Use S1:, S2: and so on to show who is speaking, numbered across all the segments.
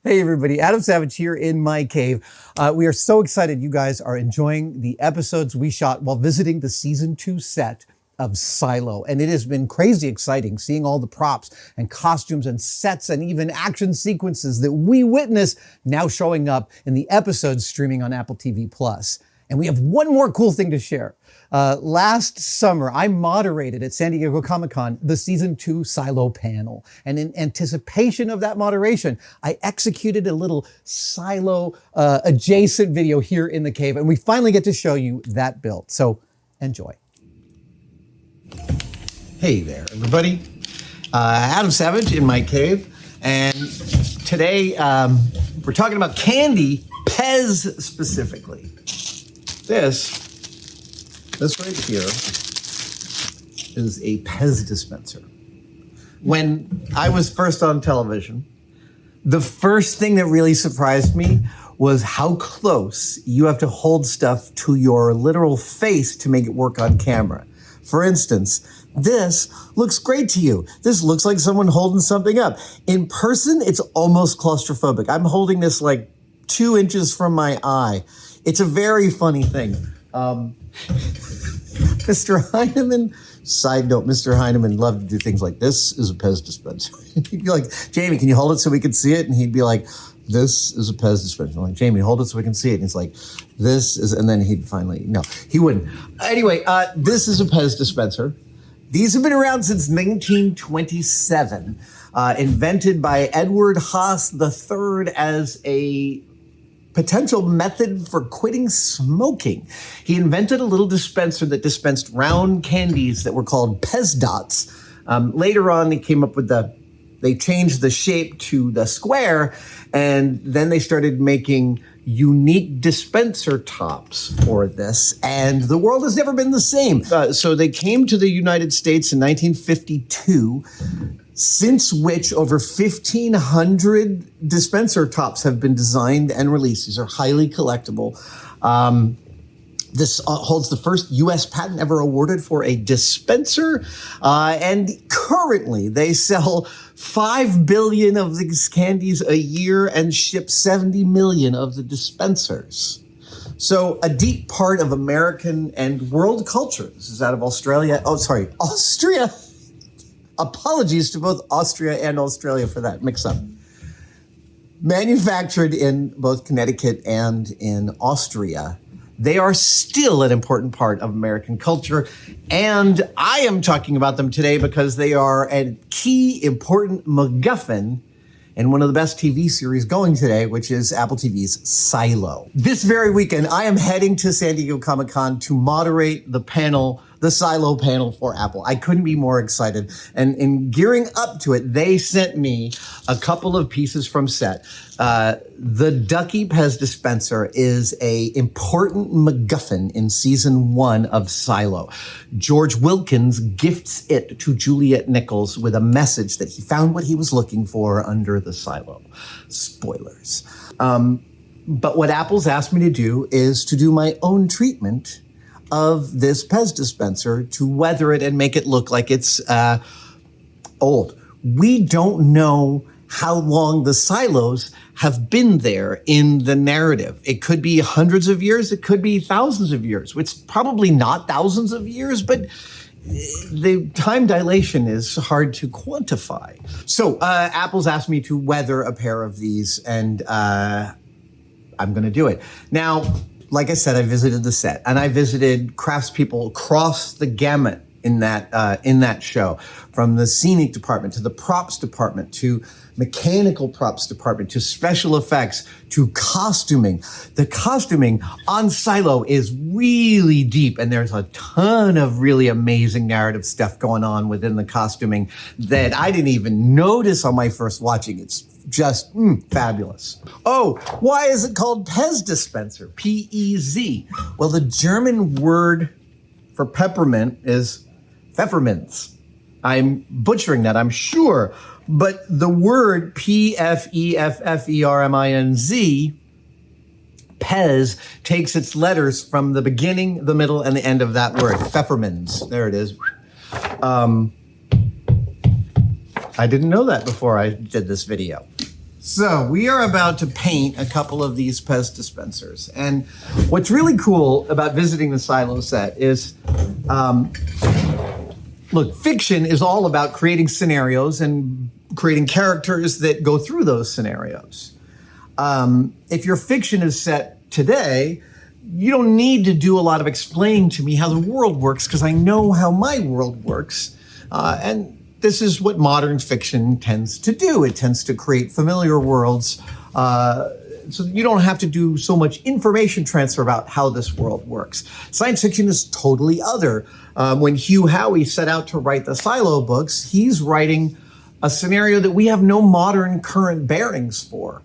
S1: Hey everybody, Adam Savage here in my cave. We are so excited you guys are enjoying the episodes we shot while visiting the season 2 set of Silo. And it has been crazy exciting seeing all the props and costumes and sets and even action sequences that we witness now showing up in the episodes streaming on Apple TV+. And we have one more cool thing to share. Last summer, I moderated at San Diego Comic-Con the season 2 Silo panel. And in anticipation of that moderation, I executed a little Silo adjacent video here in the cave. And we finally get to show you that build. So enjoy. Hey there, everybody. Adam Savage in my cave. And today we're talking about candy, Pez specifically. This right here is a Pez dispenser. When I was first on television, the first thing that really surprised me was how close you have to hold stuff to your literal face to make it work on camera. For instance, this looks great to you. This looks like someone holding something up. In person, it's almost claustrophobic. I'm holding this like 2 inches from my eye. It's a very funny thing. Mr. Heineman, side note, Mr. Heineman loved to do things like, this is a Pez dispenser. He'd be like, Jamie, can you hold it so we can see it? And he'd be like, this is a Pez dispenser. I'm like, Jamie, hold it so we can see it. And he's like, this is, and then he'd finally, no, he wouldn't. Anyway, this is a Pez dispenser. These have been around since 1927, invented by Edward Haas III as a potential method for quitting smoking. He invented a little dispenser that dispensed round candies that were called Pez dots. Later on, he came up with they changed the shape to the square, and then they started making unique dispenser tops for this, and the world has never been the same. So they came to the United States in 1952, since which over 1,500 dispenser tops have been designed and released. These are highly collectible. This holds the first U.S. patent ever awarded for a dispenser. And currently they sell 5 billion of these candies a year and ship 70 million of the dispensers. So a deep part of American and world culture. This is out of Australia. Oh, sorry, Austria. Apologies to both Austria and Australia for that mix-up. Manufactured in both Connecticut and in Austria, they are still an important part of American culture. And I am talking about them today because they are a key, important MacGuffin in one of the best TV series going today, which is Apple TV's Silo. This very weekend, I am heading to San Diego Comic-Con to moderate the panel, the Silo panel for Apple. I couldn't be more excited. And in gearing up to it, they sent me a couple of pieces from set. The Ducky Pez dispenser is a important MacGuffin in season 1 of Silo. George Wilkins gifts it to Juliet Nichols with a message that he found what he was looking for under the Silo. Spoilers. But what Apple's asked me to do is to do my own treatment of this Pez dispenser to weather it and make it look like it's old. We don't know how long the silos have been there in the narrative. It could be hundreds of years, it could be thousands of years. It's probably not thousands of years, but the time dilation is hard to quantify. So Apple's asked me to weather a pair of these, and I'm gonna do it. Now, like I said, I visited the set, and I visited craftspeople across the gamut in that show, from the scenic department to the props department to mechanical props department to special effects to costuming. The costuming on Silo is really deep, and there's a ton of really amazing narrative stuff going on within the costuming that I didn't even notice on my first watching. It's just fabulous. Oh, why is it called Pez dispenser? P-E-Z. Well, the German word for peppermint is Pfefferminz. I'm butchering that, I'm sure. But the word P-F-E-F-F-E-R-M-I-N-Z, Pez, takes its letters from the beginning, the middle, and the end of that word. Pfefferminz. There it is. I didn't know that before I did this video. So we are about to paint a couple of these Pez dispensers. And what's really cool about visiting the silo set is, look, fiction is all about creating scenarios and creating characters that go through those scenarios. If your fiction is set today, you don't need to do a lot of explaining to me how the world works because I know how my world works. And this is what modern fiction tends to do. It tends to create familiar worlds so you don't have to do so much information transfer about how this world works. Science fiction is totally other. When Hugh Howey set out to write the Silo books, he's writing a scenario that we have no modern current bearings for.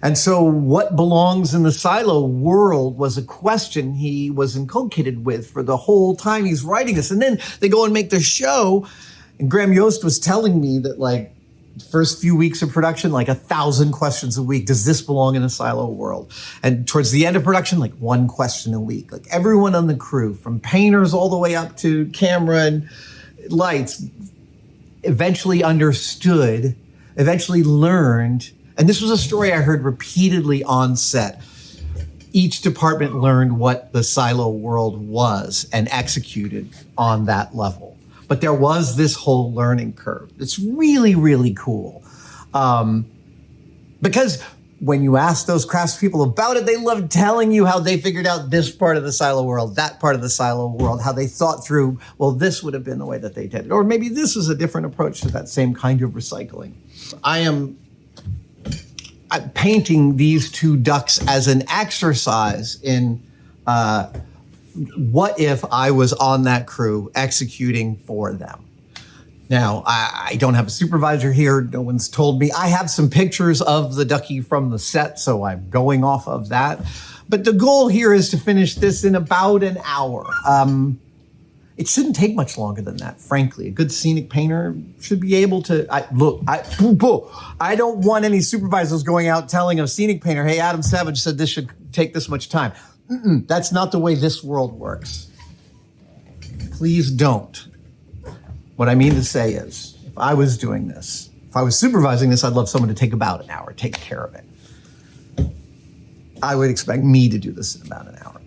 S1: And so what belongs in the Silo world was a question he was inculcated with for the whole time he's writing this. And then they go and make the show. And Graham Yost was telling me that, like, the first few weeks of production, like 1,000 questions a week. Does this belong in a Silo world? And towards the end of production, like 1 question a week. Like everyone on the crew, from painters all the way up to camera and lights, eventually understood, eventually learned. And this was a story I heard repeatedly on set. Each department learned what the Silo world was and executed on that level. But there was this whole learning curve. It's really, really cool. Because when you ask those craftspeople about it, they love telling you how they figured out this part of the Silo world, that part of the Silo world, how they thought through, well, this would have been the way that they did it. Or maybe this is a different approach to that same kind of recycling. I'm painting these two ducks as an exercise in what if I was on that crew executing for them? Now, I don't have a supervisor here. No one's told me. I have some pictures of the ducky from the set, so I'm going off of that. But the goal here is to finish this in about an hour. It shouldn't take much longer than that, frankly. A good scenic painter should be able to, I don't want any supervisors going out telling a scenic painter, hey, Adam Savage said this should take this much time. That's not the way this world works. Please don't. What I mean to say is, if I was doing this, if I was supervising this, I'd love someone to take about an hour, take care of it. I would expect me to do this in about an hour.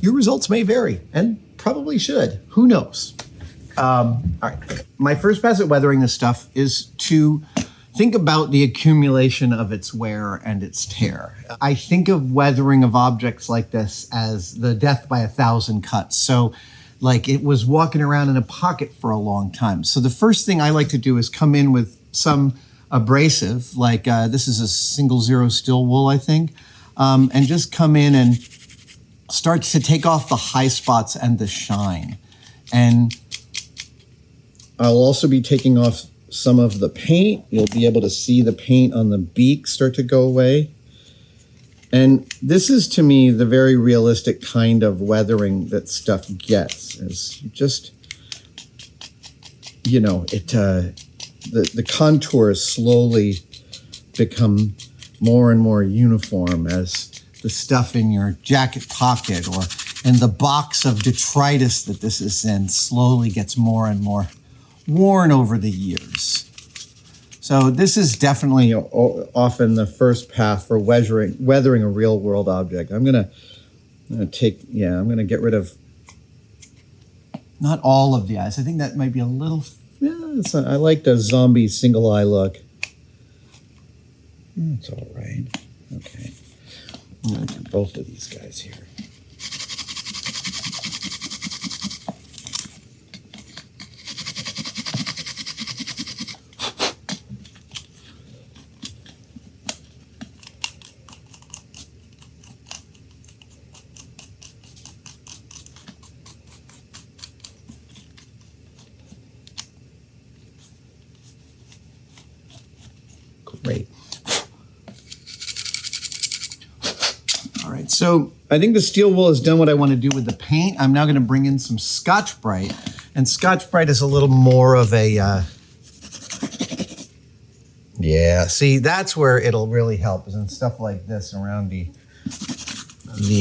S1: Your results may vary, and probably should. Who knows? All right. My first pass at weathering this stuff is to think about the accumulation of its wear and its tear. I think of weathering of objects like this as the death by 1,000 cuts. So, like, it was walking around in a pocket for a long time. So the first thing I like to do is come in with some abrasive, like this is a 00 steel wool, I think, and just come in and start to take off the high spots and the shine. And I'll also be taking off some of the paint. You'll be able to see the paint on the beak start to go away. And this is, to me, the very realistic kind of weathering that stuff gets. Is just, you know, the contours slowly become more and more uniform as the stuff in your jacket pocket or in the box of detritus that this is in slowly gets more and more worn over the years. So this is definitely often the first path for weathering a real world object. I'm gonna get rid of not all of the eyes. I think that might be a little, I like the zombie single eye look. It's all right. Okay. I'm gonna do both of these guys here. Great. All right, so I think the steel wool has done what I want to do with the paint. I'm now going to bring in some Scotch-Brite, and Scotch-Brite is a little more of a, yeah, see, that's where it'll really help, is in stuff like this around the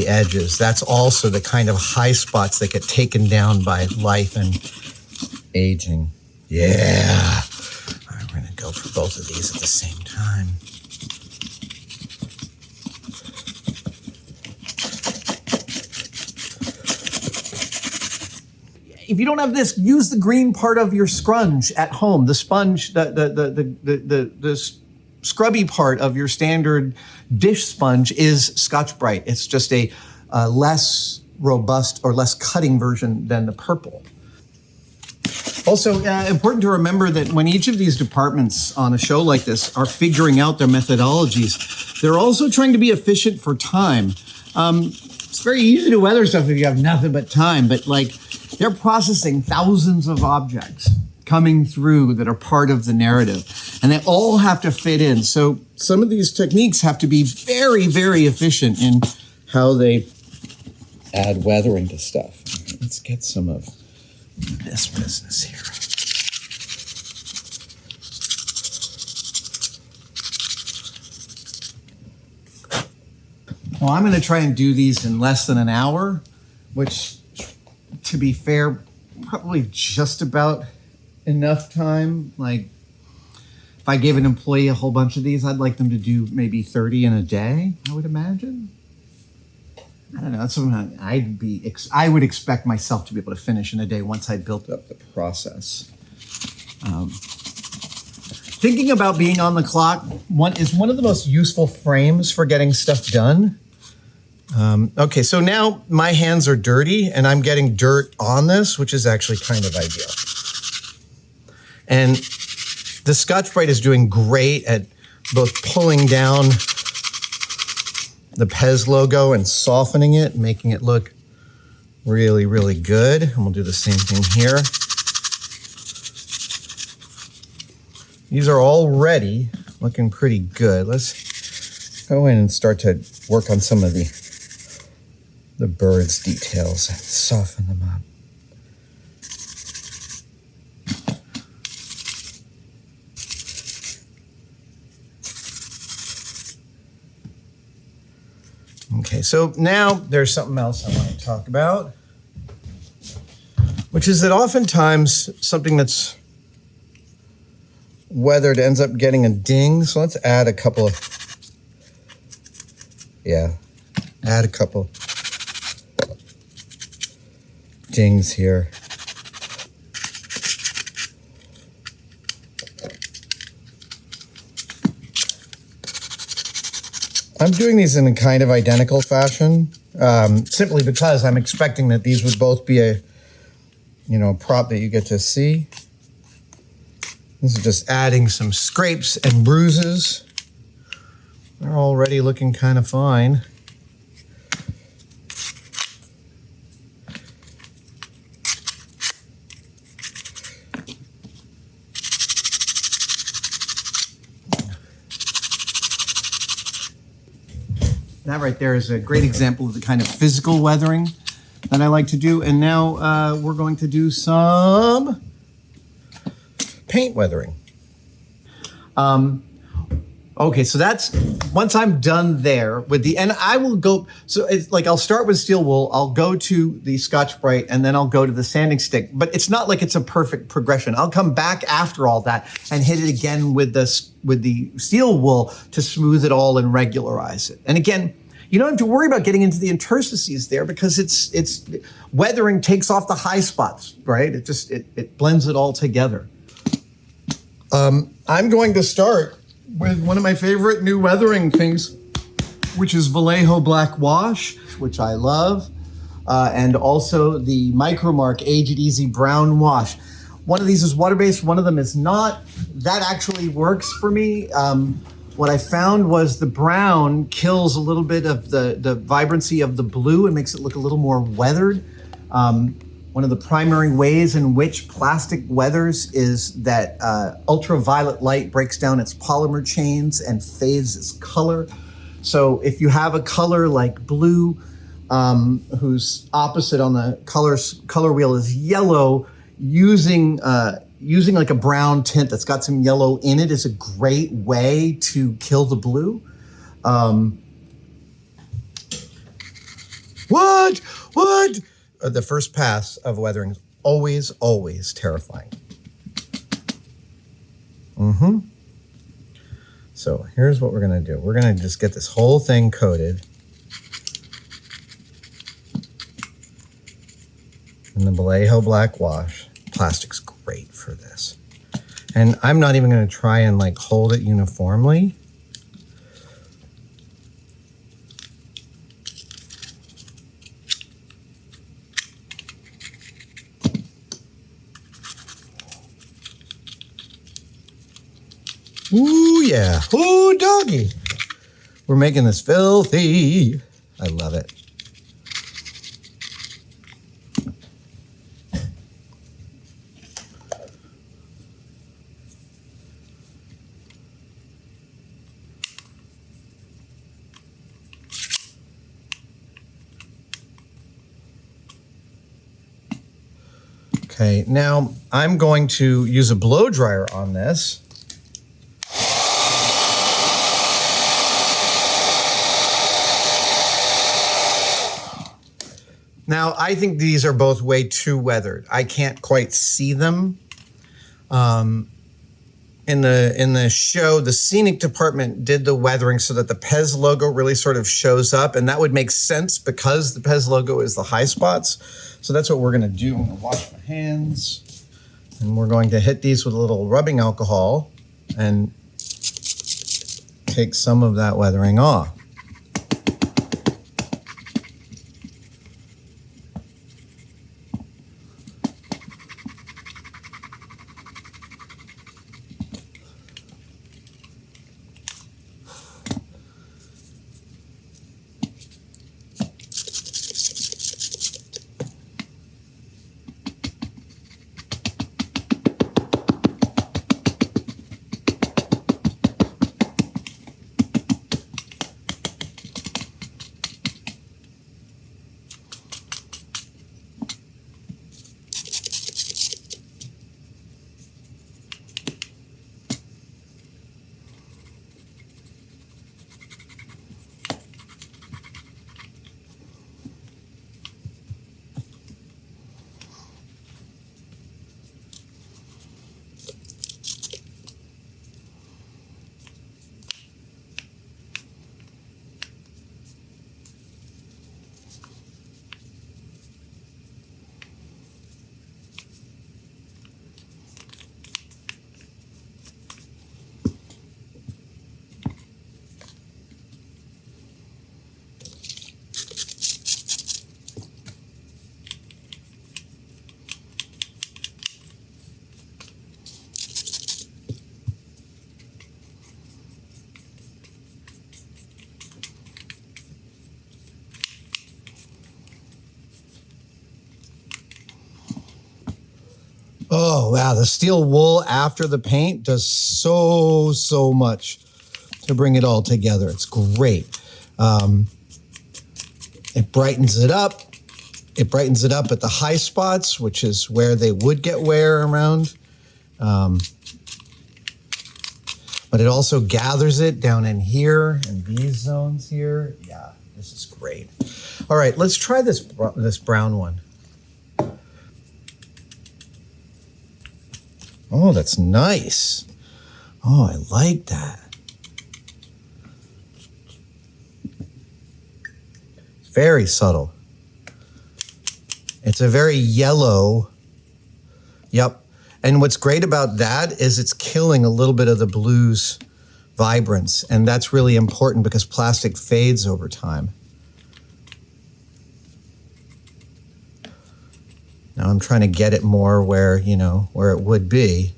S1: edges. That's also the kind of high spots that get taken down by life and aging. Yeah. All right, we're going to go for both of these at the same time. time. If you don't have this, use the green part of your sponge at home. The sponge, the scrubby part of your standard dish sponge is Scotch-Brite. It's just a less robust or less cutting version than the purple. Also, important to remember that when each of these departments on a show like this are figuring out their methodologies, they're also trying to be efficient for time. It's very easy to weather stuff if you have nothing but time, but like they're processing thousands of objects coming through that are part of the narrative, and they all have to fit in. So some of these techniques have to be very, very efficient in how they add weathering to stuff. Let's get some of this business here. Well, I'm going to try and do these in less than an hour, which, to be fair, probably just about enough time. Like, if I gave an employee a whole bunch of these, I'd like them to do maybe 30 in a day, I would imagine. I don't know. That's something I would expect myself to be able to finish in a day once I built up the process. Thinking about being on the clock is one of the most useful frames for getting stuff done. Okay, so now my hands are dirty and I'm getting dirt on this, which is actually kind of ideal. And the Scotch-Brite is doing great at both pulling down the Pez logo and softening it, making it look really, really good. And we'll do the same thing here. These are already looking pretty good. Let's go in and start to work on some of the bird's details and soften them up. Okay, so now there's something else I want to talk about, which is that oftentimes something that's weathered ends up getting a ding. So let's add a couple dings here. I'm doing these in a kind of identical fashion, simply because I'm expecting that these would both be a prop that you get to see. This is just adding some scrapes and bruises. They're already looking kind of fine. That right there is a great example of the kind of physical weathering that I like to do. And now we're going to do some paint weathering. Okay, so that's, once I'm done there with and I will go, so it's like I'll start with steel wool, I'll go to the Scotch-Brite, and then I'll go to the sanding stick. But it's not like it's a perfect progression. I'll come back after all that and hit it again with the steel wool to smooth it all and regularize it. And again, you don't have to worry about getting into the interstices there because it's weathering takes off the high spots, right? It blends it all together. I'm going to start with one of my favorite new weathering things, which is Vallejo Black Wash, which I love, and also the Micromark Age It Easy Brown Wash. One of these is water-based, one of them is not. That actually works for me. What I found was the brown kills a little bit of the vibrancy of the blue and makes it look a little more weathered. One of the primary ways in which plastic weathers is that ultraviolet light breaks down its polymer chains and fades its color. So if you have a color like blue, whose opposite on the color wheel is yellow, using like a brown tint that's got some yellow in it is a great way to kill the blue. What? The first pass of weathering is always, always terrifying. So here's what we're gonna do. We're gonna just get this whole thing coated in the Vallejo black wash. Plastic's great for this. And I'm not even gonna try and like hold it uniformly. Ooh, yeah. Ooh, doggy. We're making this filthy. I love it. Okay, now I'm going to use a blow dryer on this. Now, I think these are both way too weathered. I can't quite see them. In the show, the scenic department did the weathering so that the Pez logo really sort of shows up, and that would make sense because the Pez logo is the high spots. So that's what we're gonna do. I'm gonna wash my hands, and we're going to hit these with a little rubbing alcohol and take some of that weathering off. Oh, wow. The steel wool after the paint does so much to bring it all together. It's great. It brightens it up. It brightens it up at the high spots, which is where they would get wear around. But it also gathers it down in here and these zones here. Yeah, this is great. All right, let's try this brown one. Oh, that's nice. Oh, I like that. Very subtle. It's a very yellow. Yep. And what's great about that is it's killing a little bit of the blue's vibrance. And that's really important because plastic fades over time. Now I'm trying to get it more where, you know, where it would be.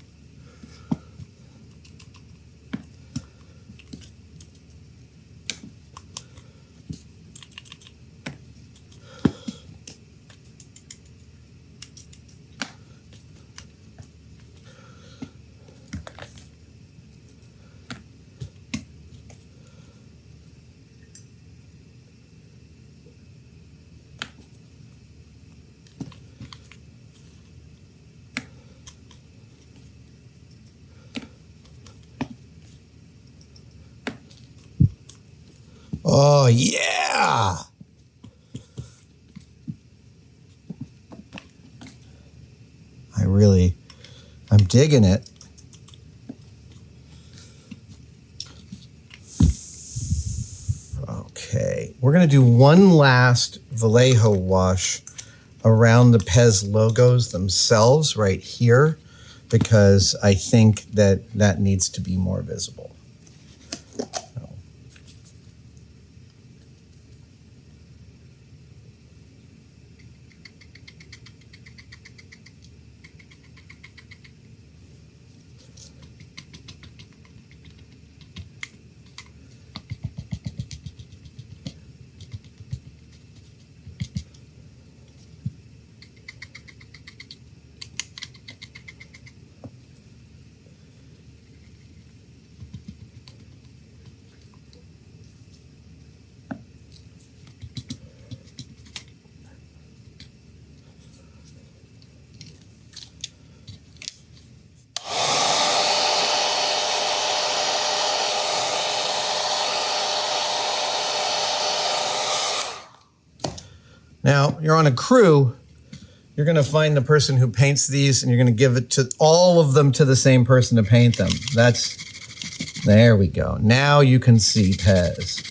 S1: Oh, yeah. I'm digging it. We're going to do one last Vallejo wash around the Pez logos themselves right here, because I think that that needs to be more visible. Now, you're on a crew, you're going to find the person who paints these and you're going to give it to all of them to the same person to paint them. There we go. Now you can see Pez.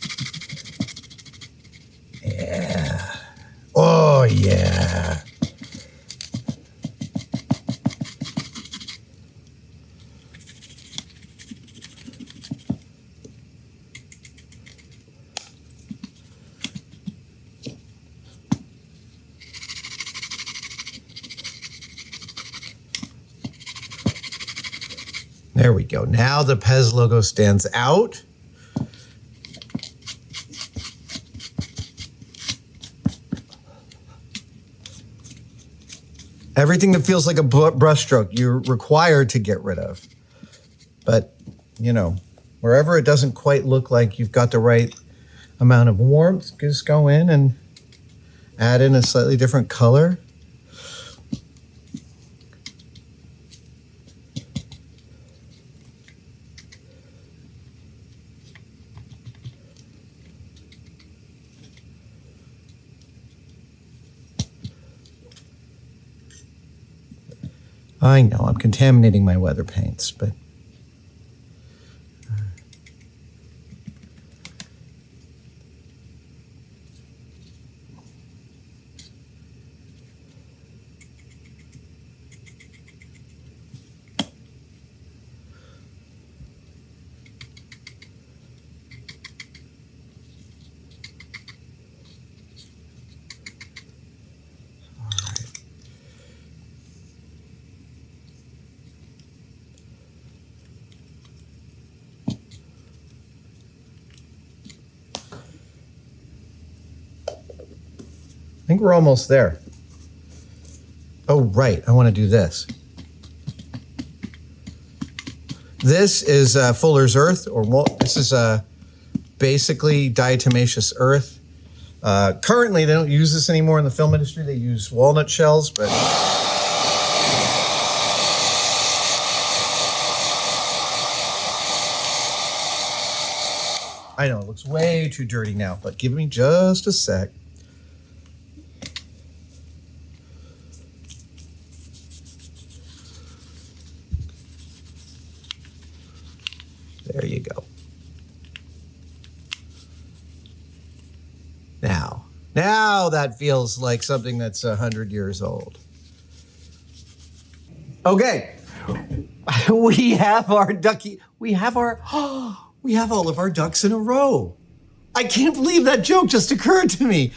S1: Yeah. Oh, yeah. There we go. Now the Pez logo stands out. Everything that feels like a brushstroke, you're required to get rid of. But, you know, wherever it doesn't quite look like you've got the right amount of warmth, just go in and add in a slightly different color. I know I'm contaminating my weather paints, but I think we're almost there. Oh, right. I want to do this. This is Fuller's Earth, or this is basically diatomaceous earth. Currently, they don't use this anymore in the film industry. They use walnut shells, but I know it looks way too dirty now, but give me just a sec. There you go. Now that feels like something that's 100 years old. Okay, we have our ducky. We have all of our ducks in a row. I can't believe that joke just occurred to me.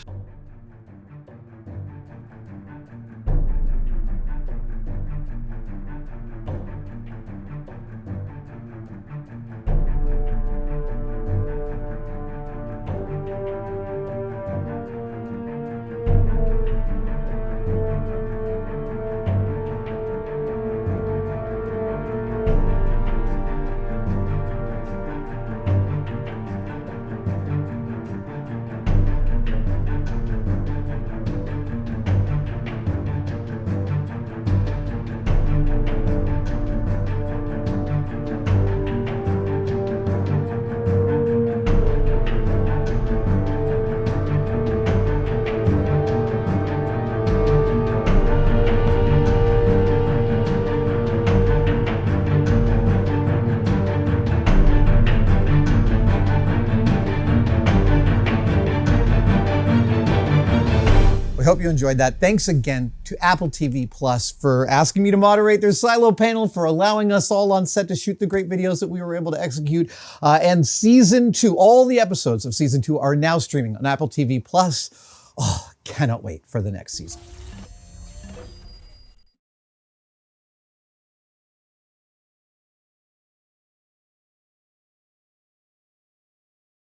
S2: We hope you enjoyed that. Thanks again to Apple TV Plus for asking me to moderate their Silo panel, for allowing us all on set to shoot the great videos that we were able to execute. And season 2, all the episodes of season 2 are now streaming on Apple TV Plus. Oh, cannot wait for the next season.